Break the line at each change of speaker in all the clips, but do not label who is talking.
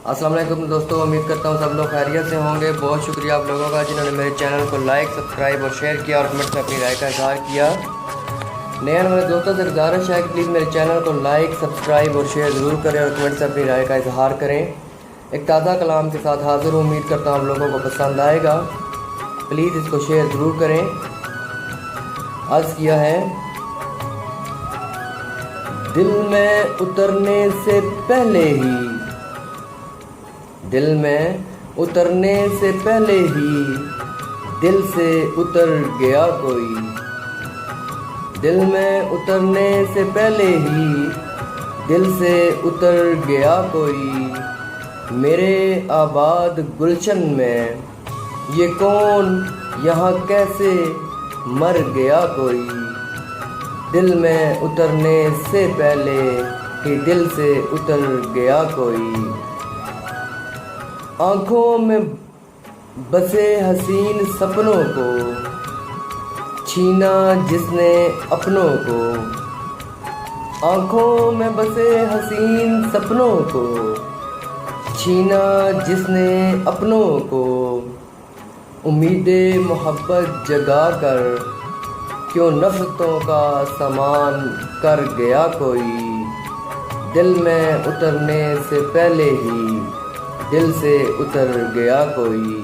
अस्सलाम वालेकुम दोस्तों, उम्मीद करता हूँ सब लोग खैरियत से होंगे। बहुत शुक्रिया आप लोगों का जिन्होंने मेरे चैनल को लाइक, सब्सक्राइब और शेयर किया और कमेंट्स में अपनी राय का इजहार किया। नए आने वाले दोस्तों से गुजारिश है कि प्लीज़ मेरे चैनल को लाइक, सब्सक्राइब और शेयर ज़रूर करें और कमेंट्स में अपनी राय का इजहार करें। एक ताज़ा कलाम के साथ हाज़िर हूँ, उम्मीद करता हूँ आप लोगों को पसंद आएगा। प्लीज़ इसको शेयर ज़रूर करें। अर्ज़ किया है, दिल में उतरने से पहले ही, दिल में उतरने से पहले ही दिल से उतर गया कोई, दिल में उतरने से पहले ही दिल से उतर गया कोई। मेरे आबाद गुलशन में ये कौन यहाँ कैसे मर गया कोई, दिल में उतरने से पहले ही दिल से उतर गया कोई। आँखों में बसे हसीन सपनों को छीना जिसने अपनों को, आँखों में बसे हसीन सपनों को छीना जिसने अपनों को। उम्मीदें मोहब्बत जगा कर क्यों नफ़रतों का सामान कर गया कोई, दिल में उतरने से पहले ही दिल से उतर गया कोई।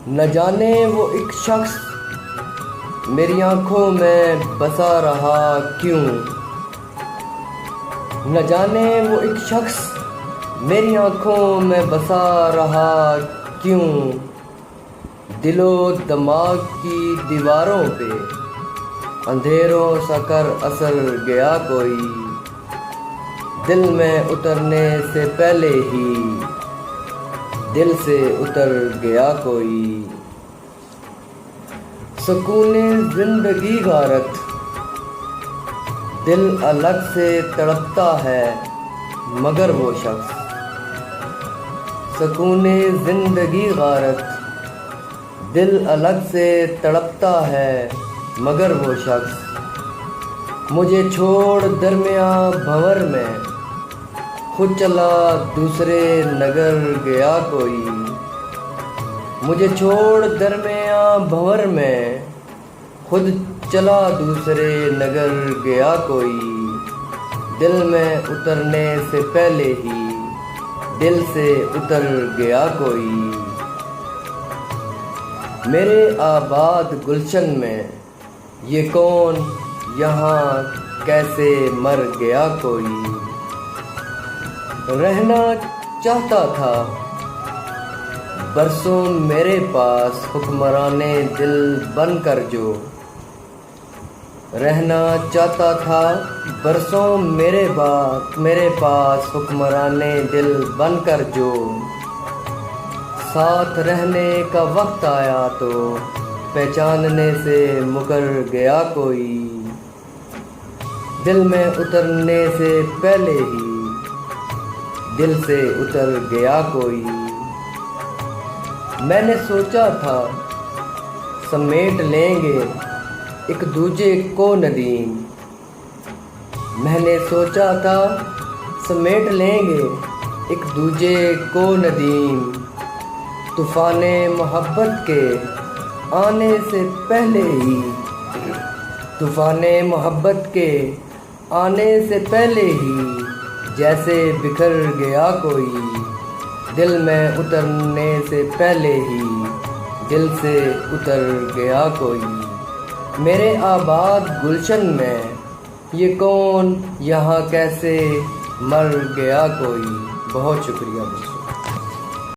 न जाने वो एक शख्स मेरी आँखों में बसा रहा क्यों, न जाने वो एक शख्स मेरी आँखों में बसा रहा क्यों। दिलो दिमाग की दीवारों पे अंधेरों सा कर असर गया कोई, दिल में उतरने से पहले ही दिल से उतर गया कोई। सुकूने जिंदगी गारत दिल अलग से तड़पता है मगर वो शख्स, सुकूने जिंदगी गारत दिल अलग से तड़पता है मगर वो शख्स। मुझे छोड़ दरमिया भंवर में खुद चला दूसरे नगर गया कोई, मुझे छोड़ दरमिया भंवर में खुद चला दूसरे नगर गया कोई। दिल में उतरने से पहले ही दिल से उतर गया कोई। मेरे आबाद गुलशन में ये कौन यहाँ कैसे मर गया कोई। रहना चाहता था बरसों मेरे पास हुक्मराने दिल बनकर जो, रहना चाहता था बरसों मेरे पास हुक्मराने दिल बनकर जो। साथ रहने का वक्त आया तो पहचानने से मुकर गया कोई, दिल में उतरने से पहले ही दिल से उतर गया कोई। मैंने सोचा था समेट लेंगे एक दूजे को नदीम, मैंने सोचा था समेट लेंगे एक दूजे को नदीम। तूफ़ाने मोहब्बत के आने से पहले ही, तूफ़ाने मोहब्बत के आने से पहले ही जैसे बिखर गया कोई, दिल में उतरने से पहले ही दिल से उतर गया कोई। मेरे आबाद गुलशन में ये कौन यहाँ कैसे मर गया कोई। बहुत शुक्रिया दोस्तों।